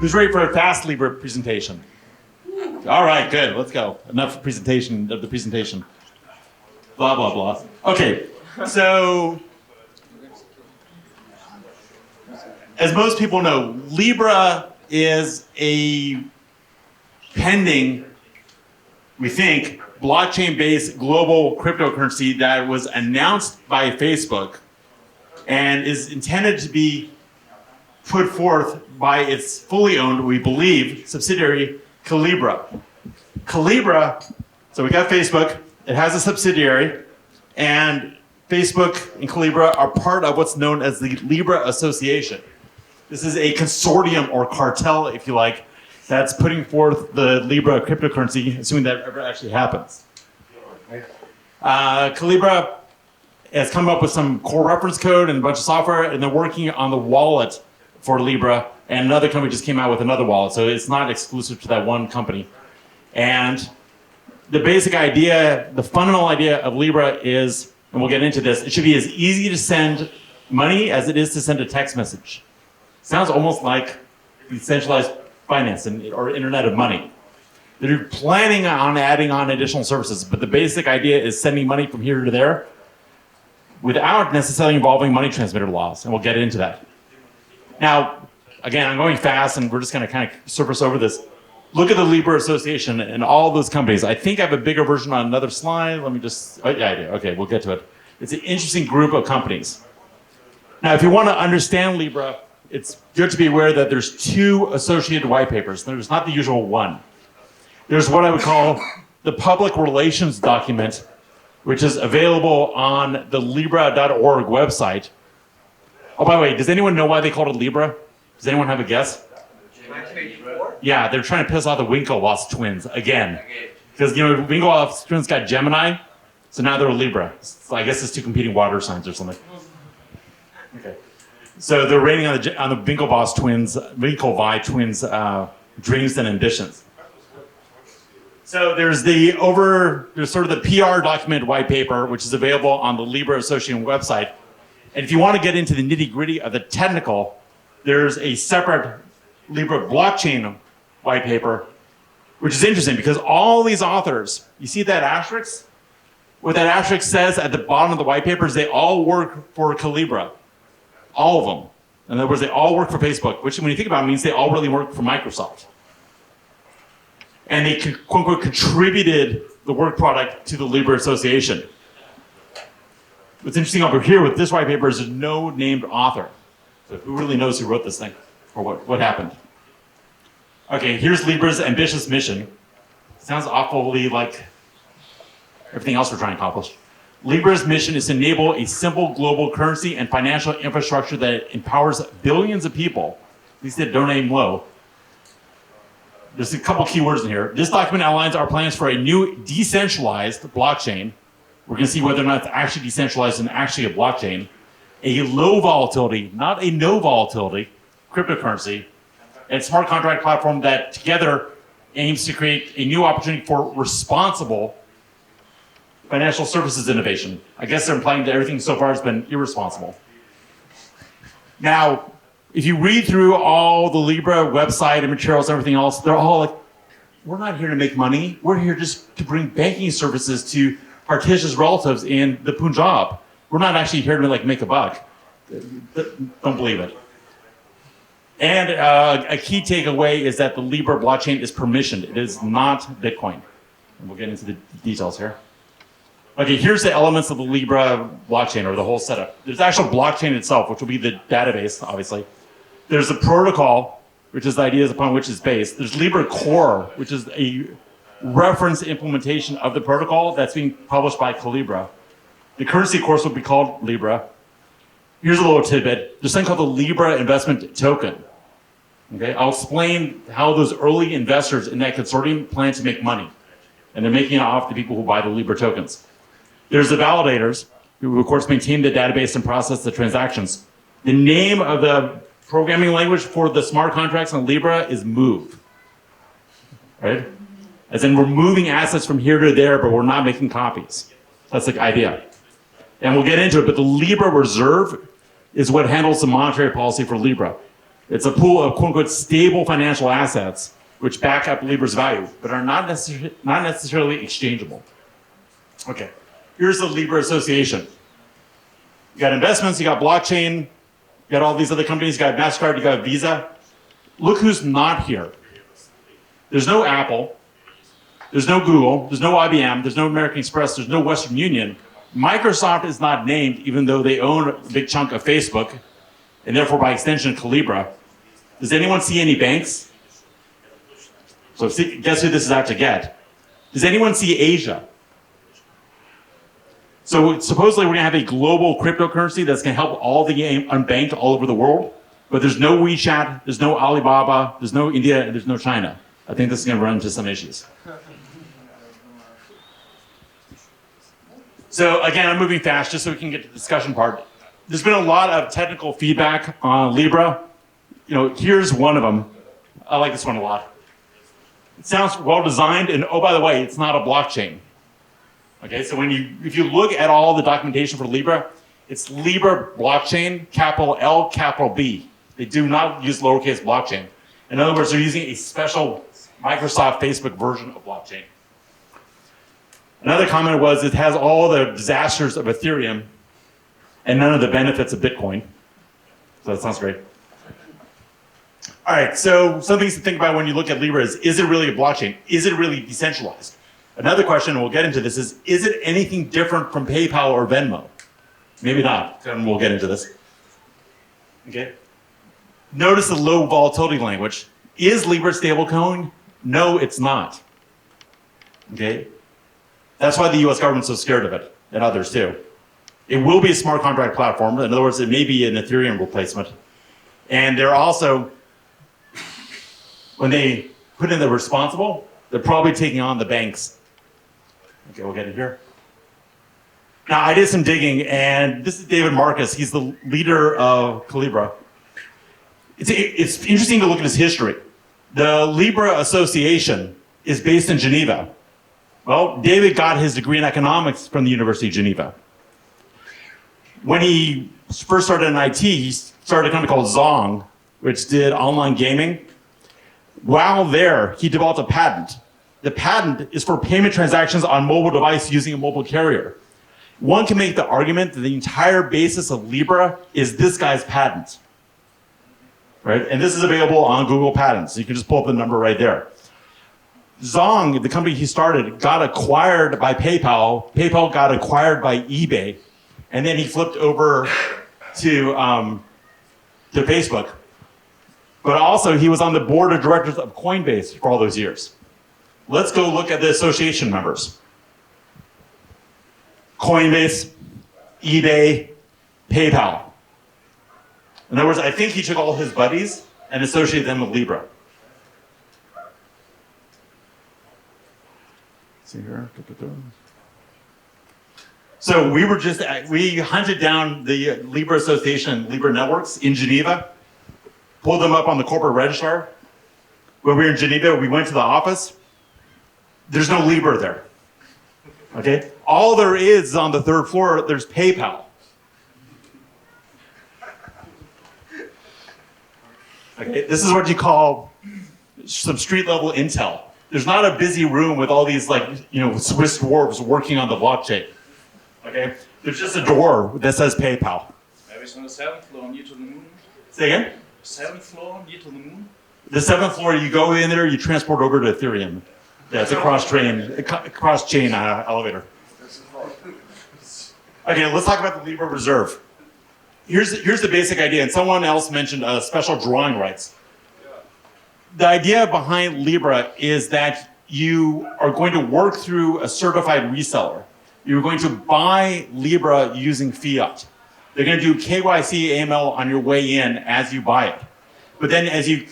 Who's ready for a fast Libra presentation? All right, good. Let's go. Enough presentation of the presentation. Blah, blah, blah. Okay, so as most people know, Libra is a pending, we think, blockchain-based global cryptocurrency that was announced by Facebook and is intended to be put forth by its fully owned, we believe, subsidiary, Calibra. Calibra, so we got Facebook, it has a subsidiary, and Facebook and Calibra are part of what's known as the Libra Association. This is a consortium or cartel, if you like, that's putting forth the Libra cryptocurrency, assuming that ever actually happens. Calibra has come up with some core reference code and a bunch of software, and they're working on the wallet for Libra, and another company just came out with another wallet, so it's not exclusive to that one company. And the basic idea, the fundamental idea of Libra is, and we'll get into this, it should be as easy to send money as it is to send a text message. Sounds almost like decentralized finance or internet of money. They're planning on adding on additional services, but the basic idea is sending money from here to there without necessarily involving money transmitter laws, and we'll get into that. Now, again, I'm going fast, and we're just going to kind of surface over this. Look at the Libra Association and all those companies. I think I have a bigger version on another slide. Let me just, oh, yeah, I do. Okay, we'll get to it. It's an interesting group of companies. Now, if you want to understand Libra, it's good to be aware that there's two associated white papers. There's not the usual one. There's what I would call the public relations document, which is available on the Libra.org website. Oh, by the way, does anyone know why they called it Libra? Does anyone have a guess? Yeah, they're trying to piss off the Winklevoss twins again. Because, you know, Winklevoss twins got Gemini, so now they're Libra. So I guess it's two competing water signs or something. Okay. So they're raining on the Winklevoss twins' dreams and ambitions. So there's sort of the PR document white paper, which is available on the Libra Association website. And if you want to get into the nitty-gritty of the technical, there's a separate Libra blockchain white paper, which is interesting because all these authors, you see that asterisk? What that asterisk says at the bottom of the white paper is they all work for Calibra. All of them. In other words, they all work for Facebook, which when you think about it means they all really work for Microsoft. And they, quote unquote, contributed the work product to the Libra Association. What's interesting over here with this white paper is there's no named author. So who really knows who wrote this thing or what happened? Okay, here's Libra's ambitious mission. Sounds awfully like everything else we're trying to accomplish. Libra's mission is to enable a simple global currency and financial infrastructure that empowers billions of people, at least that don't aim low. There's a couple key words in here. This document outlines our plans for a new decentralized blockchain. We're going to see whether or not it's actually decentralized and actually a blockchain. A low volatility, not a no volatility, cryptocurrency, and smart contract platform that together aims to create a new opportunity for responsible financial services innovation. I guess they're implying that everything so far has been irresponsible. Now, if you read through all the Libra website and materials and everything else, they're all like, we're not here to make money. We're here just to bring banking services to Hartish's relatives in the Punjab. We're not actually here to make a buck. Don't believe it. And a key takeaway is that the Libra blockchain is permissioned. It is not Bitcoin. And we'll get into the details here. Okay, here's the elements of the Libra blockchain, or the whole setup. There's the actual blockchain itself, which will be the database, obviously. There's the protocol, which is the ideas upon which it's based. There's Libra Core, which is a reference implementation of the protocol that's being published by Calibra. The currency, of course, will be called Libra. Here's a little tidbit. There's something called the Libra investment token. Okay, I'll explain how those early investors in that consortium plan to make money. And they're making it off the people who buy the Libra tokens. There's the validators, who of course maintain the database and process the transactions. The name of the programming language for the smart contracts on Libra is Move. Right? As in we're moving assets from here to there, but we're not making copies. That's the idea. And we'll get into it, but the Libra Reserve is what handles the monetary policy for Libra. It's a pool of quote-unquote stable financial assets which back up Libra's value, but are not necessarily exchangeable. Okay, here's the Libra Association. You got investments, you got blockchain, you got all these other companies, you got MasterCard, you got Visa. Look who's not here. There's no Apple, there's no Google, there's no IBM, there's no American Express, there's no Western Union. Microsoft is not named, even though they own a big chunk of Facebook, and therefore by extension, Calibra. Does anyone see any banks? So guess who this is out to get? Does anyone see Asia? So supposedly we're gonna have a global cryptocurrency that's gonna help all the unbanked all over the world, but there's no WeChat, there's no Alibaba, there's no India, and there's no China. I think this is gonna run into some issues. So again, I'm moving fast just so we can get to the discussion part. There's been a lot of technical feedback on Libra. Here's one of them. I like this one a lot. It sounds well designed, and oh, by the way, it's not a blockchain. Okay, so if you look at all the documentation for Libra, it's Libra blockchain, capital L, capital B. They do not use lowercase blockchain. In other words, they're using a special Microsoft Facebook version of blockchain. Another comment was it has all the disasters of Ethereum and none of the benefits of Bitcoin. So that sounds great. All right, so some things to think about when you look at Libra is it really a blockchain? Is it really decentralized? Another question, and we'll get into this, is it anything different from PayPal or Venmo? Maybe not, and we'll get into this. Okay. Notice the low volatility language. Is Libra stablecoin? No, it's not. Okay. That's why the US government's so scared of it, and others too. It will be a smart contract platform. In other words, it may be an Ethereum replacement. And they're also, when they put in the responsible, they're probably taking on the banks. Okay, we'll get it here. Now, I did some digging, and this is David Marcus. He's the leader of Calibra. It's interesting to look at his history. The Libra Association is based in Geneva. Well, David got his degree in economics from the University of Geneva. When he first started in IT, he started a company called Zong, which did online gaming. While there, he developed a patent. The patent is for payment transactions on mobile device using a mobile carrier. One can make the argument that the entire basis of Libra is this guy's patent. Right? And this is available on Google Patents. So you can just pull up the number right there. Zong, the company he started, got acquired by PayPal. PayPal got acquired by eBay. And then he flipped over to Facebook. But also, he was on the board of directors of Coinbase for all those years. Let's go look at the association members. Coinbase, eBay, PayPal. In other words, I think he took all his buddies and associated them with Libra. See here. So we hunted down the Libra Association, Libra Networks in Geneva, pulled them up on the corporate registrar. When we were in Geneva, we went to the office. There's no Libra there. Okay? All there is on the third floor, there's PayPal. Okay, this is what you call some street level intel. There's not a busy room with all these Swiss dwarves working on the blockchain. Okay? There's just a door that says PayPal. Maybe it's on the 7th floor, near to the moon. Say again? 7th floor, near to the moon. The 7th floor, you go in there, you transport over to Ethereum. Yeah, it's a cross-chain elevator. Okay, let's talk about the Libra Reserve. Here's the basic idea, and someone else mentioned special drawing rights. The idea behind Libra is that you are going to work through a certified reseller. You're going to buy Libra using fiat. They're going to do KYC AML on your way in as you buy it. But then as you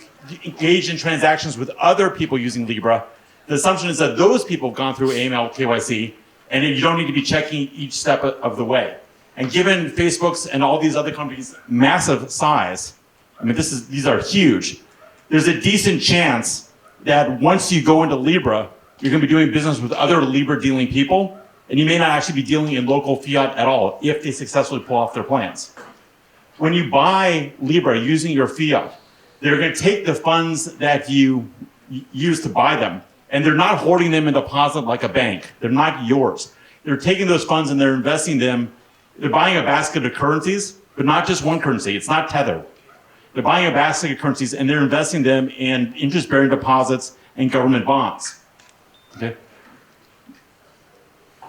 engage in transactions with other people using Libra, the assumption is that those people have gone through AML KYC, and you don't need to be checking each step of the way. And given Facebook's and all these other companies' massive size, I mean, these are huge. There's a decent chance that once you go into Libra, you're going to be doing business with other Libra dealing people, and you may not actually be dealing in local fiat at all if they successfully pull off their plans. When you buy Libra using your fiat, They're going to take the funds that you use to buy them, and they're not hoarding them in deposit like a bank. They're not yours. They're taking those funds and they're investing them. They're buying a basket of currencies, but not just one currency. It's not Tether. They're buying a basket of currencies and they're investing them in interest-bearing deposits and government bonds. Okay?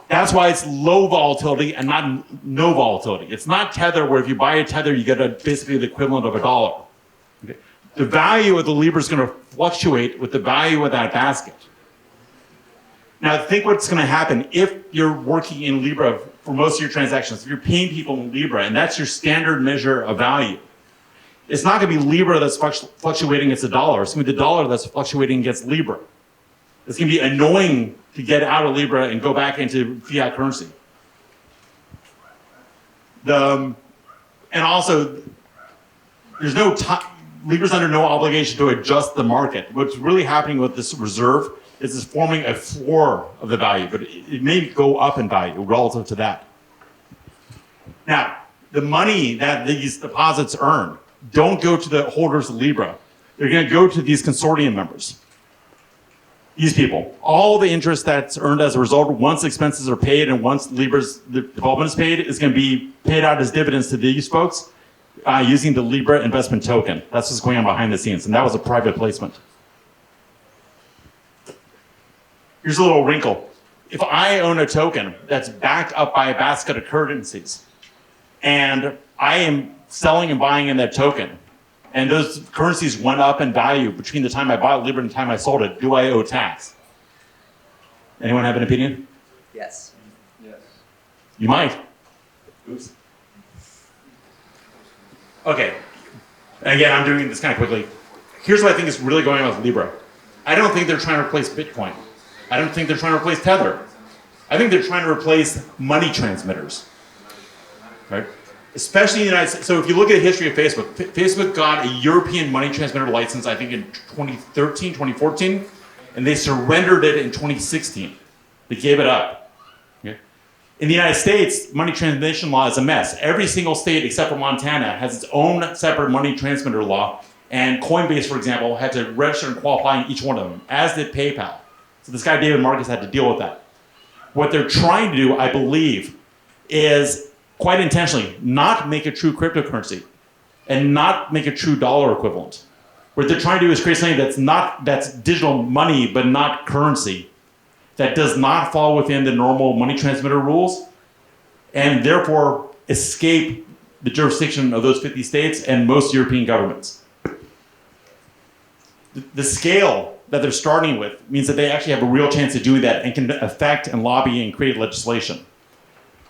That's why it's low volatility and not no volatility. It's not Tether, where if you buy a Tether, you get basically the equivalent of $1. Okay? The value of the Libra is going to fluctuate with the value of that basket. Now, think what's going to happen if you're working in Libra for most of your transactions. If you're paying people in Libra, and that's your standard measure of value, it's not going to be Libra that's fluctuating against the dollar. It's going to be the dollar that's fluctuating against Libra. It's going to be annoying to get out of Libra and go back into fiat currency. And also, there's no time. Libra's under no obligation to adjust the market. What's really happening with this reserve is it's forming a floor of the value, but it may go up in value relative to that. Now, the money that these deposits earn don't go to the holders of Libra. They're going to go to these consortium members. These people. All the interest that's earned as a result, once expenses are paid and once Libra's development is paid, is going to be paid out as dividends to these folks using the Libra investment token. That's what's going on behind the scenes, and that was a private placement. Here's a little wrinkle. If I own a token that's backed up by a basket of currencies, and I am selling and buying in that token, and those currencies went up in value between the time I bought Libra and the time I sold it, do I owe tax? Anyone have an opinion? Yes. Yes. You might. Oops. Okay. Again, I'm doing this kind of quickly. Here's what I think is really going on with Libra. I don't think they're trying to replace Bitcoin. I don't think they're trying to replace Tether. I think they're trying to replace money transmitters. Right? Especially in the United States. So if you look at the history of Facebook, Facebook got a European money transmitter license, I think in 2013, 2014, and they surrendered it in 2016. They gave it up. Okay? In the United States, money transmission law is a mess. Every single state except for Montana has its own separate money transmitter law, and Coinbase, for example, had to register and qualify in each one of them, as did PayPal. So this guy, David Marcus, had to deal with that. What they're trying to do, I believe, is quite intentionally not make a true cryptocurrency and not make a true dollar equivalent. What they're trying to do is create something that's digital money but not currency, that does not fall within the normal money transmitter rules, and therefore escape the jurisdiction of those 50 states and most European governments. The scale that they're starting with means that they actually have a real chance of doing that and can affect and lobby and create legislation.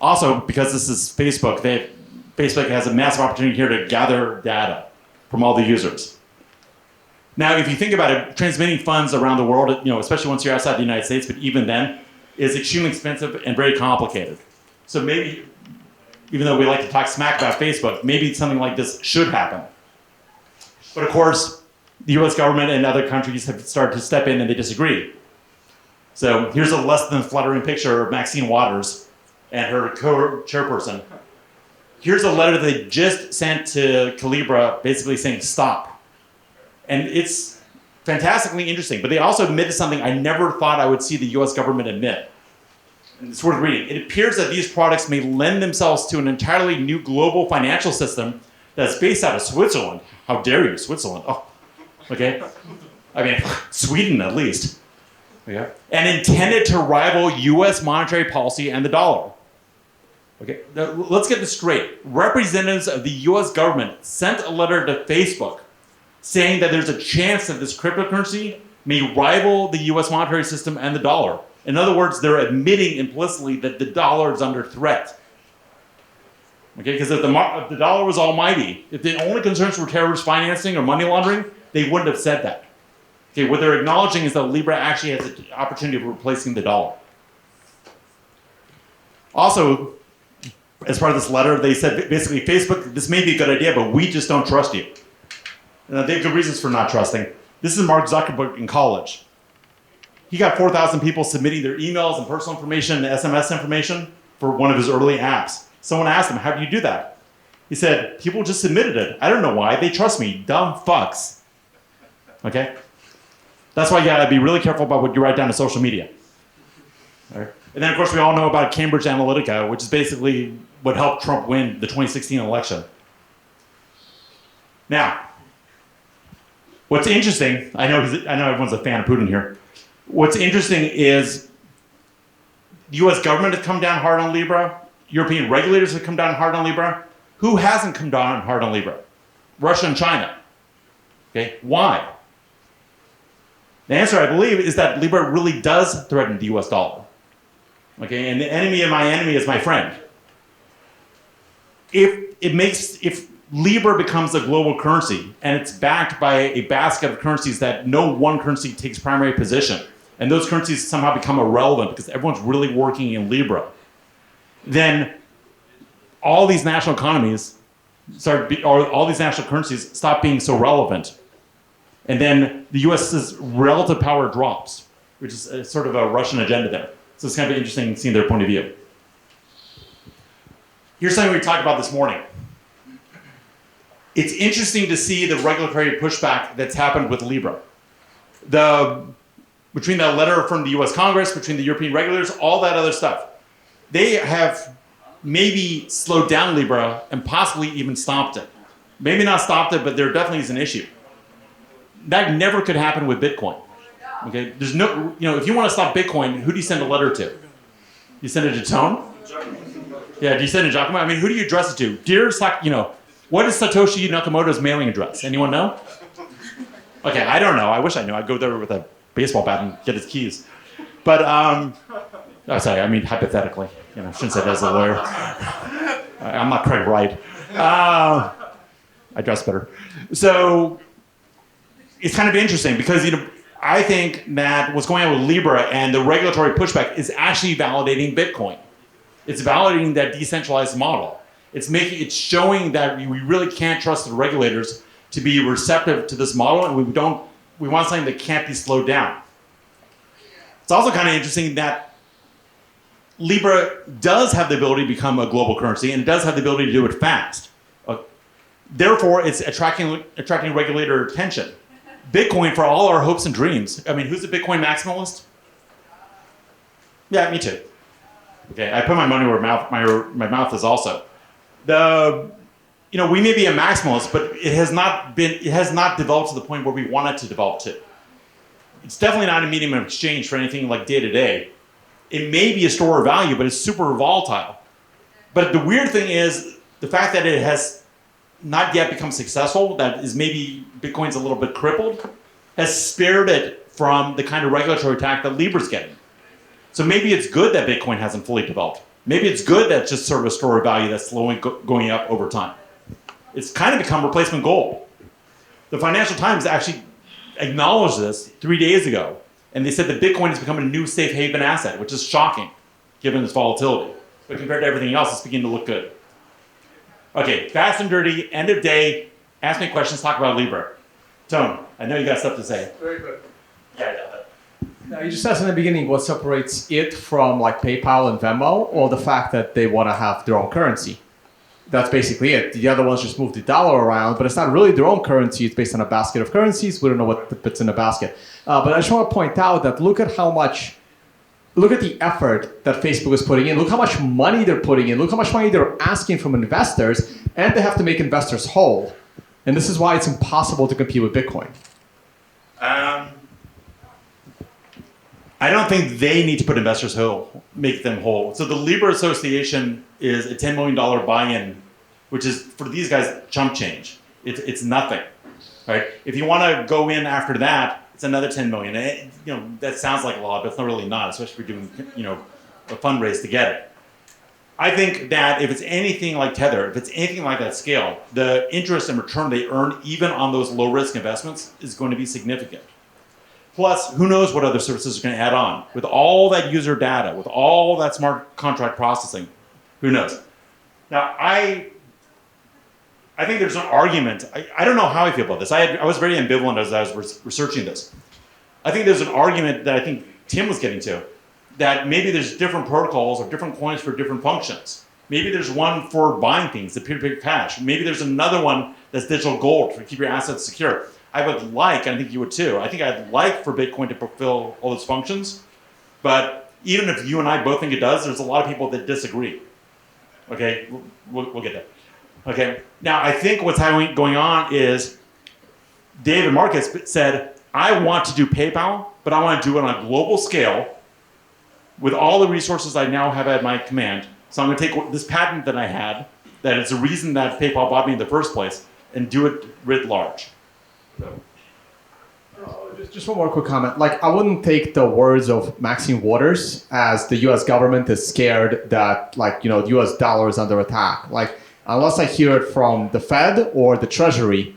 Also, because this is Facebook, Facebook has a massive opportunity here to gather data from all the users. Now, if you think about it, transmitting funds around the world, especially once you're outside the United States, but even then, is extremely expensive and very complicated. So maybe, even though we like to talk smack about Facebook, maybe something like this should happen. But of course, the US government and other countries have started to step in and they disagree. So here's a less than flattering picture of Maxine Waters and her co-chairperson. Here's a letter they just sent to Calibra basically saying stop. And it's fantastically interesting, but they also admitted something I never thought I would see the US government admit. And it's worth reading. It appears that these products may lend themselves to an entirely new global financial system that's based out of Switzerland. How dare you, Switzerland? Oh, okay. I mean, Sweden at least. Okay. And intended to rival US monetary policy and the dollar. Okay, now, let's get this straight. Representatives of the US government sent a letter to Facebook saying that there's a chance that this cryptocurrency may rival the US monetary system and the dollar. In other words, they're admitting implicitly that the dollar is under threat. Okay, because if the dollar was almighty, if the only concerns were terrorist financing or money laundering, they wouldn't have said that. Okay, what they're acknowledging is that Libra actually has an opportunity of replacing the dollar. Also, as part of this letter, they said basically, Facebook, this may be a good idea, but we just don't trust you. They have good reasons for not trusting. This is Mark Zuckerberg in college. He got 4,000 people submitting their emails and personal information and SMS information for one of his early apps. Someone asked him, how do you do that? He said, people just submitted it. I don't know why. They trust me. Dumb fucks. Okay? That's why you gotta be really careful about what you write down to social media. All right? And then, of course, we all know about Cambridge Analytica, which is basically what helped Trump win the 2016 election. Now, what's interesting, I know everyone's a fan of Putin here. What's interesting is the US government has come down hard on Libra. European regulators have come down hard on Libra. Who hasn't come down hard on Libra? Russia and China. Okay, why? The answer, I believe, is that Libra really does threaten the US dollar. Okay, and the enemy of my enemy is my friend. If Libra becomes a global currency and it's backed by a basket of currencies that no one currency takes primary position, and those currencies somehow become irrelevant because everyone's really working in Libra, then all these national economies all these national currencies stop being so relevant. And then the US's relative power drops, which is sort of a Russian agenda there. So it's kind of interesting seeing their point of view. Here's something we talked about this morning. It's interesting to see the regulatory pushback that's happened with Libra. Between that letter from the US Congress, between the European regulators, all that other stuff, they have maybe slowed down Libra and possibly even stopped it. Maybe not stopped it, but there definitely is an issue. That never could happen with Bitcoin. Okay, there's no, if you want to stop Bitcoin, who do you send a letter to? You send it to Tone? Yeah, do you send it to Giacomo? I mean, who do you address it to? Dear, what is Satoshi Nakamoto's mailing address? Anyone know? Okay, I don't know. I wish I knew. I'd go there with a baseball bat and get his keys. But, sorry, I mean hypothetically. I shouldn't say that as a lawyer. I'm not Craig Wright. I dress better. So it's kind of interesting because, I think that what's going on with Libra and the regulatory pushback is actually validating Bitcoin. It's validating that decentralized model. It's showing that we really can't trust the regulators to be receptive to this model, and we want something that can't be slowed down. It's also kind of interesting that Libra does have the ability to become a global currency, and it does have the ability to do it fast. Therefore, it's attracting regulator attention. Bitcoin, for all our hopes and dreams, I mean, who's a Bitcoin maximalist? Yeah, me too. Okay, I put my money where my mouth is also. We may be a maximalist, but it has not developed to the point where we want it to develop to. It's definitely not a medium of exchange for anything like day to day. It may be a store of value, but it's super volatile. But the weird thing is the fact that it has not yet become successful, that is maybe Bitcoin's a little bit crippled, has spared it from the kind of regulatory attack that Libra's getting. So maybe it's good that Bitcoin hasn't fully developed. Maybe it's good that it's just sort of a store of value that's slowly going up over time. It's kind of become replacement gold. The Financial Times actually acknowledged this 3 days ago, and they said that Bitcoin has become a new safe haven asset, which is shocking given its volatility. But compared to everything else, it's beginning to look good. Okay, fast and dirty, end of day, ask me questions, talk about Libra. Tone, I know you got stuff to say. Very good. Yeah, I know that. Now, you just asked in the beginning what separates it from like PayPal and Venmo, or the fact that they want to have their own currency. That's basically it. The other ones just move the dollar around, but it's not really their own currency. It's based on a basket of currencies. We don't know what fits in the basket. But I just want to point out that look at the effort that Facebook is putting in. Look how much money they're putting in. Look how much money they're asking from investors, and they have to make investors whole. And this is why it's impossible to compete with Bitcoin. I don't think they need to put investors whole, make them whole. So the Libra Association is a $10 million buy-in, which is, for these guys, chump change. It's nothing, right? If you want to go in after that, it's another 10 million. That sounds like a lot, but it's not really not, especially if you're doing, a fundraise to get it. I think that if it's anything like Tether, if it's anything like that scale, the interest and return they earn, even on those low-risk investments, is going to be significant. Plus, who knows what other services are going to add on. With all that user data, with all that smart contract processing, who knows? Now, I think there's an argument. I don't know how I feel about this. I was very ambivalent as I was researching this. I think there's an argument that I think Tim was getting to, that maybe there's different protocols or different coins for different functions. Maybe there's one for buying things, the peer-to-peer cash. Maybe there's another one that's digital gold to keep your assets secure. I would like, and I think you would too, I think I'd like for Bitcoin to fulfill all those functions, but even if you and I both think it does, there's a lot of people that disagree. Okay, we'll get there. Okay, now I think what's going on is David Marcus said, I want to do PayPal, but I want to do it on a global scale with all the resources I now have at my command. So I'm going to take this patent that I had, that is the reason that PayPal bought me in the first place, and do it writ large. So. Just one more quick comment. Like, I wouldn't take the words of Maxine Waters as the U.S. government is scared that, like, you know, the U.S. dollar is under attack. Like, unless I hear it from the Fed or the Treasury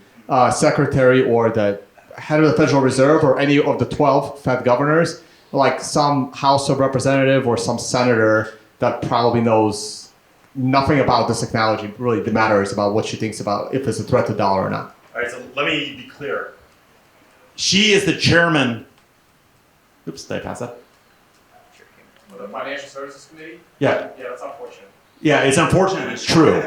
Secretary or the head of the Federal Reserve or any of the 12 Fed governors, like some House of Representative or some senator that probably knows nothing about this technology really matters about what she thinks about if it's a threat to the dollar or not. All right, so let me be clear. She is the chairman. Oops, did I pass that? For the Financial Services Committee? Yeah. Yeah, that's unfortunate. Yeah, it's unfortunate. It's true.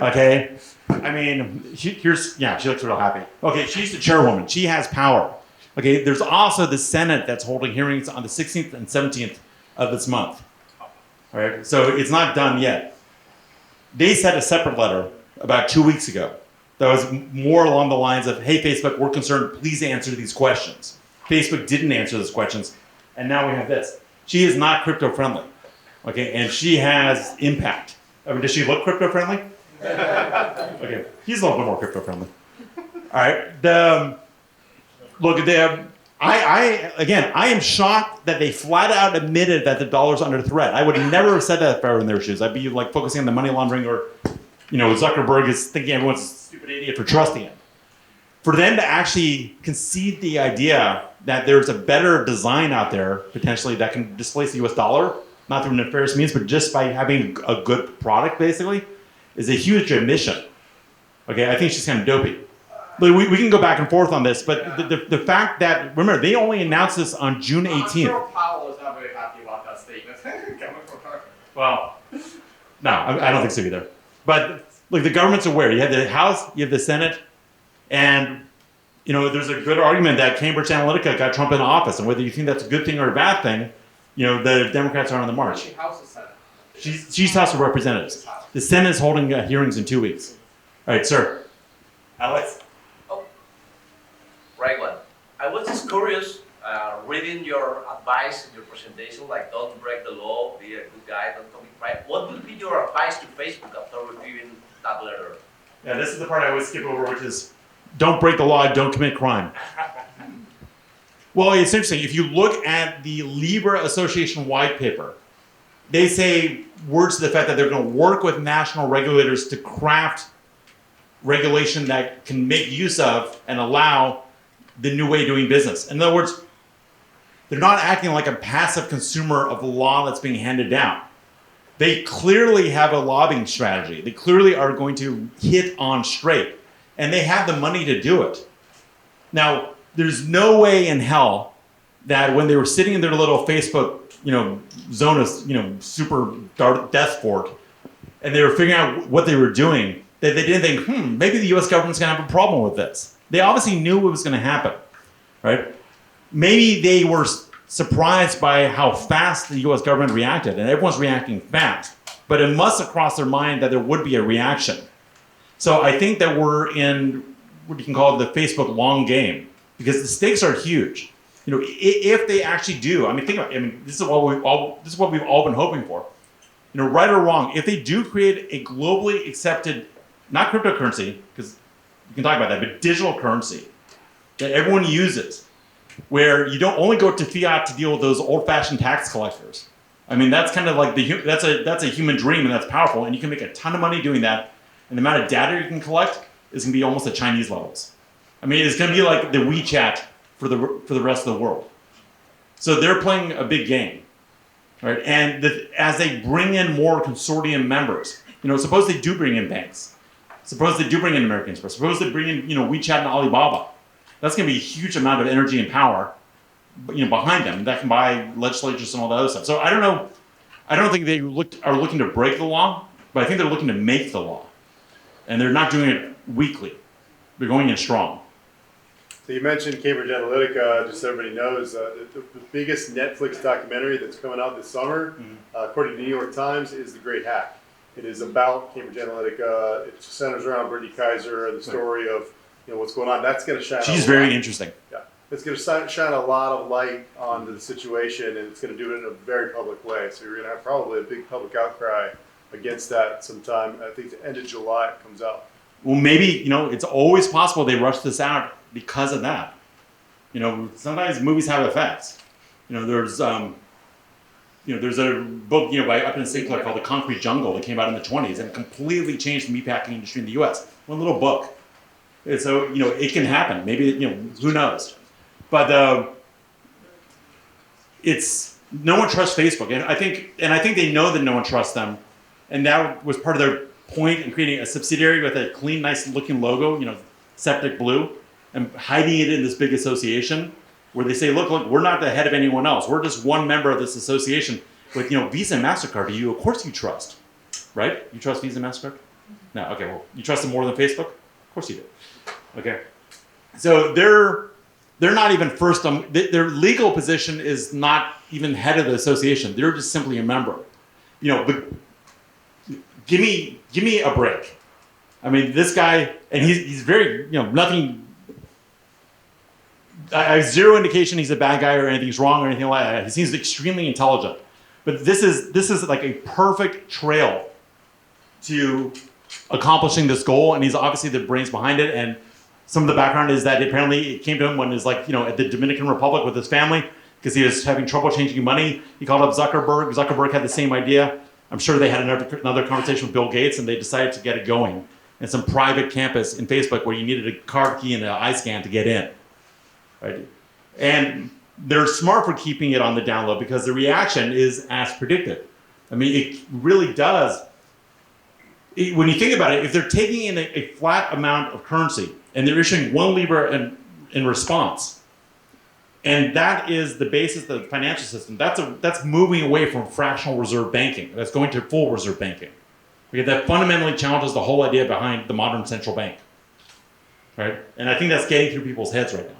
Okay. I mean, she looks real happy. Okay, she's the chairwoman. She has power. Okay, there's also the Senate that's holding hearings on the 16th and 17th of this month. All right, so it's not done yet. They sent a separate letter about 2 weeks ago that was more along the lines of, hey, Facebook, we're concerned, please answer these questions. Facebook didn't answer those questions, and now we have this. She is not crypto-friendly, okay, and she has impact. I mean, does she look crypto-friendly? Okay, he's a little bit more crypto-friendly. All right, I am shocked that they flat out admitted that the dollar's under threat. I would never have said that if I were in their shoes. I'd be like focusing on the money laundering, or, you know, Zuckerberg is thinking everyone's a stupid idiot for trusting him. For them to actually concede the idea that there's a better design out there, potentially, that can displace the US dollar, not through nefarious means, but just by having a good product, basically, is a huge admission. Okay, I think she's kind of dopey. We can go back and forth on this, but the fact that, remember, they only announced this on June 18th. I'm sure Powell is not very happy about that statement. Well, no, I don't think so either. But look, the government's aware. You have the House, you have the Senate, and, you know, there's a good argument that Cambridge Analytica got Trump in office, and whether you think that's a good thing or a bad thing, you know, the Democrats are on the march. House or Senate? She's House of Representatives. The Senate is holding hearings in 2 weeks. All right, sir. Alex? Right one. I was just curious, reading your advice in your presentation, like don't break the law, be a good guy, don't commit crime. What would be your advice to Facebook after reviewing that letter? Yeah, this is the part I always skip over, which is don't break the law, don't commit crime. Well, it's interesting. If you look at the Libra Association white paper, they say words to the effect that they're going to work with national regulators to craft regulation that can make use of and allow the new way of doing business. In other words, they're not acting like a passive consumer of the law that's being handed down. They clearly have a lobbying strategy. They clearly are going to hit on straight, and they have the money to do it. Now, there's no way in hell that when they were sitting in their little Facebook, you know, zone of, you know, super death fort, and they were figuring out what they were doing, that they didn't think, maybe the US government's gonna have a problem with this. They obviously knew what was gonna happen, right? Maybe they were surprised by how fast the US government reacted, and everyone's reacting fast, but it must have crossed their mind that there would be a reaction. So I think that we're in what you can call the Facebook long game, because the stakes are huge. You know, if they actually do, I mean, think about it. I mean, this is what we've all been hoping for. You know, right or wrong, if they do create a globally accepted, not cryptocurrency, because you can talk about that, but digital currency that everyone uses, where you don't only go to fiat to deal with those old-fashioned tax collectors. I mean, that's kind of like that's a human dream, and that's powerful, and you can make a ton of money doing that. And the amount of data you can collect is going to be almost at Chinese levels. I mean, it's going to be like the WeChat for the rest of the world. So they're playing a big game, right? And as they bring in more consortium members, you know, suppose they do bring in banks, suppose they do bring in American Express, suppose they bring in, you know, WeChat and Alibaba. That's going to be a huge amount of energy and power, you know, behind them that can buy legislatures and all that other stuff. So I don't know. I don't think they are looking to break the law, but I think they're looking to make the law, and they're not doing it weakly. They're going in strong. So you mentioned Cambridge Analytica, just so everybody knows, the biggest Netflix documentary that's coming out this summer, according to New York Times, is The Great Hack. It is about Cambridge Analytica. It centers around Brittany Kaiser and the story of what's going on. That's going to shine. She's very interesting. Yeah, it's going to shine a lot of light onto the situation, and it's going to do it in a very public way. So you're going to have probably a big public outcry against that sometime. I think the end of July it comes out. Well, maybe, it's always possible they rush this out because of that. Sometimes movies have effects. There's a book, by Upton Sinclair called The Concrete Jungle that came out in the 20s and completely changed the meatpacking industry in the U.S. One little book. And so, it can happen. Maybe, who knows? But no one trusts Facebook. And I think they know that no one trusts them. And that was part of their point in creating a subsidiary with a clean, nice looking logo, septic blue, and hiding it in this big association where they say, look, we're not the head of anyone else. We're just one member of this association with, Visa and MasterCard. Of course you trust, right? You trust Visa and MasterCard? No, okay, well, you trust them more than Facebook? Of course you do. Okay. So they're not even first, their legal position is not even head of the association. They're just simply a member. But give me a break. I mean, this guy, and he's very, nothing. I have zero indication he's a bad guy or anything's wrong or anything like that. He seems extremely intelligent. But this is like a perfect trail to accomplishing this goal, and he's obviously the brains behind it. And some of the background is that apparently it came to him when he was at the Dominican Republic with his family because he was having trouble changing money. He called up Zuckerberg. Zuckerberg had the same idea. I'm sure they had another conversation with Bill Gates, and they decided to get it going in some private campus in Facebook where you needed a card key and an eye scan to get in. Right? And they're smart for keeping it on the down low because the reaction is as predicted. I mean, it really does. When you think about it, if they're taking in a flat amount of currency and they're issuing 1 Libra in response, and that is the basis of the financial system, that's moving away from fractional reserve banking. That's going to full reserve banking. Because that fundamentally challenges the whole idea behind the modern central bank. Right? And I think that's getting through people's heads right now.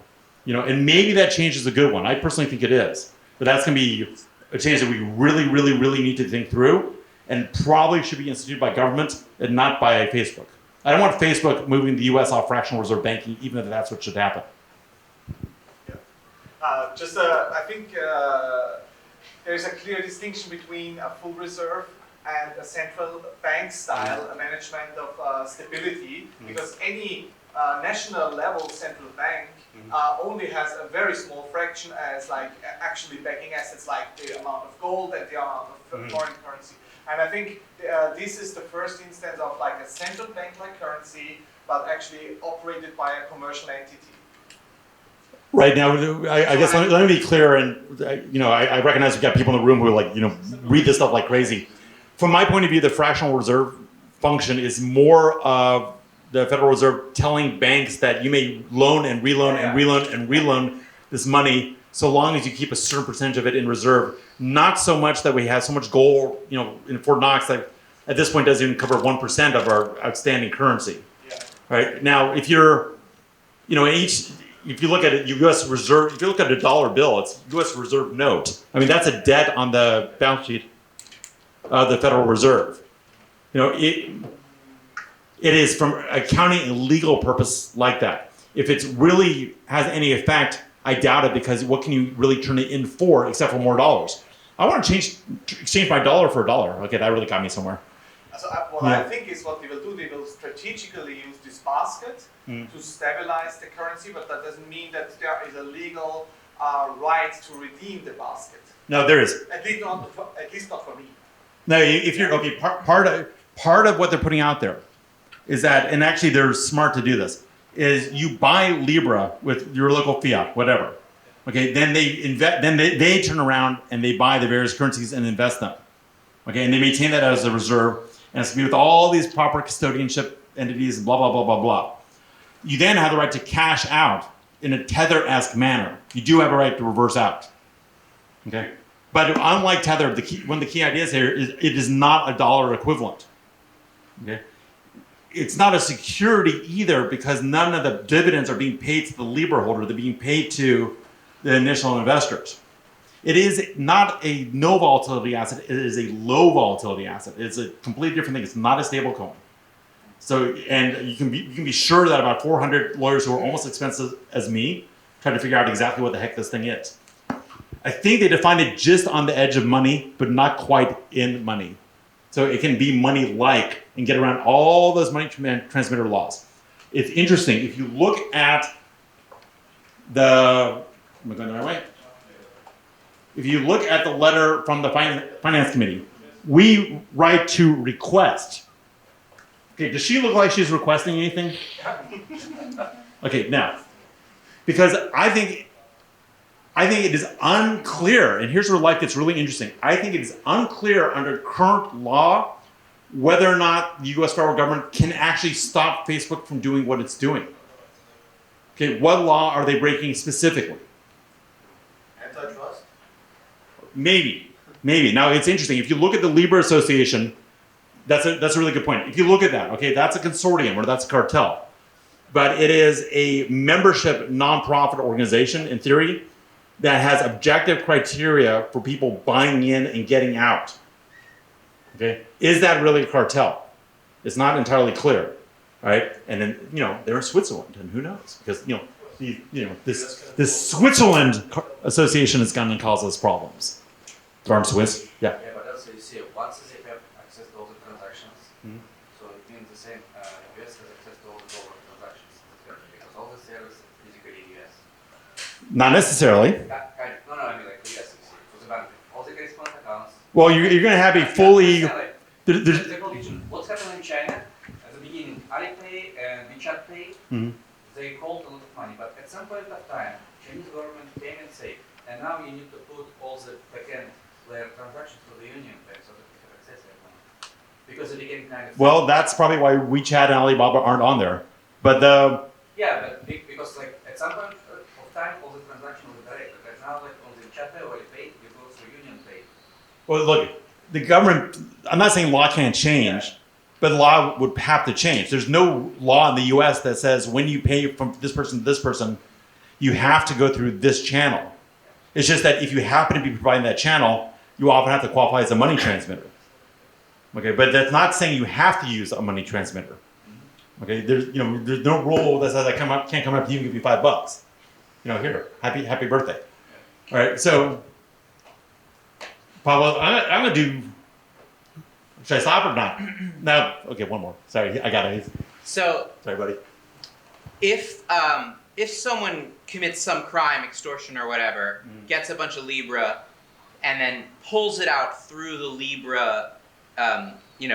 And maybe that change is a good one. I personally think it is. But that's going to be a change that we really, really, really need to think through and probably should be instituted by government and not by Facebook. I don't want Facebook moving the US off fractional reserve banking, even if that's what should happen. I think there's a clear distinction between a full reserve and a central bank style management of stability, because any national level central bank only has a very small fraction as actually backing assets like the amount of gold and the amount of foreign currency. And I think this is the first instance of a central bank-like currency, but actually operated by a commercial entity. Right now, I guess let me be clear, and I recognize we've got people in the room who read this stuff like crazy. From my point of view, the fractional reserve function is more of the Federal Reserve telling banks that you may loan and reloan and reloan and reloan this money so long as you keep a certain percentage of it in reserve. Not so much that we have so much gold, in Fort Knox that at this point doesn't even cover 1% of our outstanding currency. Yeah. Right now, if you're, if you look at it, U.S. Reserve, if you look at a dollar bill, it's U.S. Reserve note. I mean, that's a debt on the balance sheet of the Federal Reserve. It is from accounting and legal purpose like that. If it really has any effect, I doubt it, because what can you really turn it in for except for more dollars? I want to exchange my dollar for a dollar. Okay, that really got me somewhere. So I think is what they will do. They will strategically use this basket to stabilize the currency, but that doesn't mean that there is a legal right to redeem the basket. No, there is. At least not for me. No, if you're okay, part of what they're putting out there is that, and actually they're smart to do this, is you buy Libra with your local fiat, whatever. Okay, then they turn around and they buy the various currencies and invest them. Okay, and they maintain that as a reserve, and it's to be with all these proper custodianship entities and blah, blah, blah, blah, blah. You then have the right to cash out in a Tether-esque manner. You do have a right to reverse out. Okay? But unlike Tether, one of the key ideas here is it is not a dollar equivalent. Okay? it's not a security either because none of the dividends are being paid to the Libra holder. They're being paid to the initial investors. It is not a no volatility asset. It is a low volatility asset. It's a completely different thing. It's not a stable coin. So, and you can be sure that about 400 lawyers who are almost expensive as me try to figure out exactly what the heck this thing is. I think they defined it just on the edge of money, but not quite in money. So it can be money-like and get around all those money transmitter laws. It's interesting. If you look at am I going the right way? If you look at the letter from the finance committee, we write to request. Okay, does she look like she's requesting anything? Okay, now, because I think it is unclear, and here's where life gets really interesting. I think it is unclear under current law whether or not the US federal government can actually stop Facebook from doing what it's doing. Okay, what law are they breaking specifically? Antitrust? Maybe. Now it's interesting. If you look at the Libra Association, that's a really good point. If you look at that, okay, that's a consortium or that's a cartel. But it is a membership nonprofit organization in theory that has objective criteria for people buying in and getting out. Okay, is that really a cartel? It's not entirely clear, right? And then they're in Switzerland, and who knows? Because this Switzerland association has gone and caused us problems. Aren't Swiss? Yeah. Yeah, but also you see, once they have access to all the transactions, so it means the same. US has access to all the dollar transactions because all the service is physically in US. Not necessarily. No, I mean like the US, you see, for the bank, all the correspondent accounts. Well, you're going to have a fully. What's happening in China? At the beginning, Alipay and WeChat Pay, they hold a lot of money, but at some point of time, Chinese government came and said, and now you need to put all the backend layer transactions to the Union Bank so that we have access to that money. Because it became kind of. Well, that's probably why WeChat and Alibaba aren't on there. But because like at some point of time, all the transactions were direct. But now, like on the WeChat Pay or Alipay, you go through Union Pay. well, look, the government. I'm not saying law can't change, but law would have to change. There's no law in the U.S. that says when you pay from this person to this person, you have to go through this channel. It's just that if you happen to be providing that channel, you often have to qualify as a money transmitter. Okay, but that's not saying you have to use a money transmitter. Okay, there's no rule that says I can't come up to you and give you $5. Here, happy birthday. All right, so Pablo, I'm gonna do. Should I stop or not? No. Okay, one more. Sorry, I got it. So Sorry, buddy. if someone commits some crime, extortion or whatever, gets a bunch of Libra, and then pulls it out through the Libra,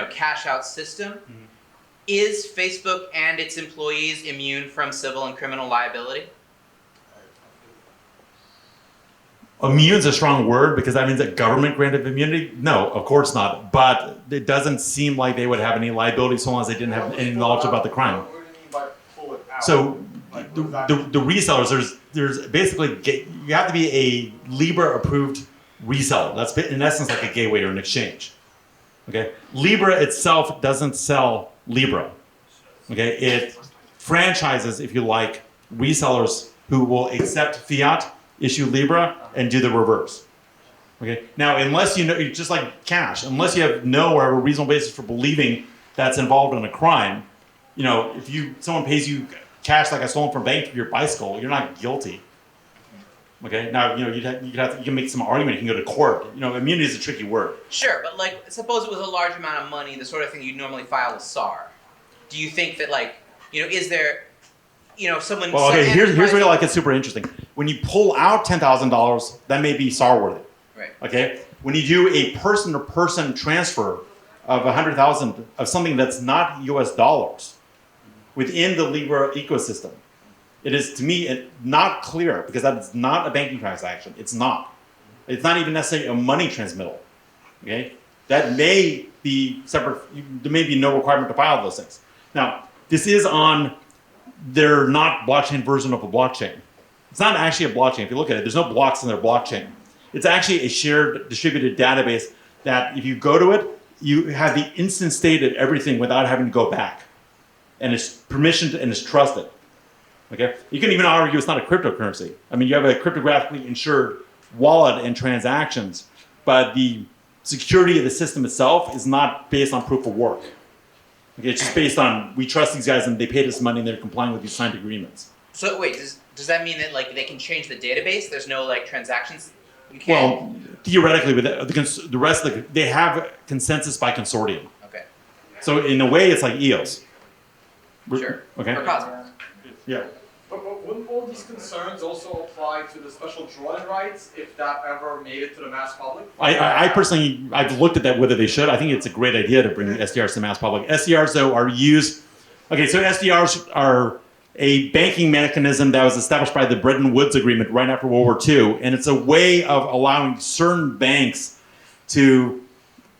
cash out system, is Facebook and its employees immune from civil and criminal liability? Immune is a strong word because that means that government granted immunity. No, of course not. But it doesn't seem like they would have any liability so long as they didn't have any knowledge about the crime. What do you mean by pull it out? So Like, the resellers, there's basically you have to be a Libra approved reseller. That's in essence like a gateway or an exchange. Okay, Libra itself doesn't sell Libra. Okay, it franchises, if you like, resellers who will accept fiat, issue Libra, and do the reverse. Okay. Now, unless just like cash, unless you have or have a reasonable basis for believing that's involved in a crime, if someone pays you cash like I stolen from a bank for your bicycle, you're not guilty. Okay. Now, you can make some argument. You can go to court. Immunity is a tricky word. Sure, but suppose it was a large amount of money, the sort of thing you'd normally file with SAR. Do you think that is there, someone? Well, okay. Here's where it's super interesting. When you pull out $10,000, that may be SAR worthy. Right. Okay. When you do a person-to-person transfer of 100,000 of something that's not U.S. dollars within the Libra ecosystem, it is to me not clear because that's not a banking transaction. It's not. It's not even necessarily a money transmittal. Okay. That may be separate. There may be no requirement to file those things. Now, this is on their not blockchain version of a blockchain. It's not actually a blockchain. If you look at it, there's no blocks in their blockchain. It's actually a shared distributed database that if you go to it, you have the instant state of everything without having to go back. and it's permissioned and it's trusted. Okay, you can even argue it's not a cryptocurrency. I mean, you have a cryptographically insured wallet and transactions, but the security of the system itself is not based on proof of work. Okay, it's just based on we trust these guys and they paid us money and they're complying with these signed agreements. So wait, does that mean that like they can change the database? There's no like transactions. You can't. Well, theoretically, with the rest of they have consensus by consortium. Okay. So in a way, it's like EOS. Sure. Okay. Or Cosmos. Yeah. But wouldn't all these concerns also apply to the special drawing rights if that ever made it to the mass public? I personally, I've looked at that whether they should. I think it's a great idea to bring SDRs to the mass public. SDRs though are used. Okay, so SDRs are a banking mechanism that was established by the Bretton Woods Agreement right after World War II, and it's a way of allowing certain banks to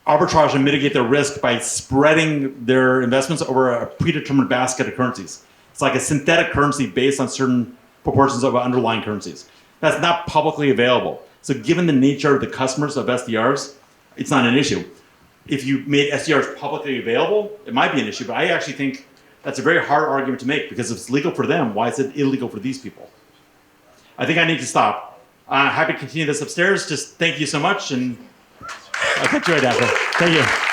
arbitrage and mitigate their risk by spreading their investments over a predetermined basket of currencies. It's like a synthetic currency based on certain proportions of underlying currencies. That's not publicly available. So given the nature of the customers of SDRs, it's not an issue. If you made SDRs publicly available, it might be an issue, but I actually think that's a very hard argument to make because if it's legal for them, why is it illegal for these people? I think I need to stop. Happy to continue this upstairs. Just thank you so much, and I'll catch you right after. Thank you.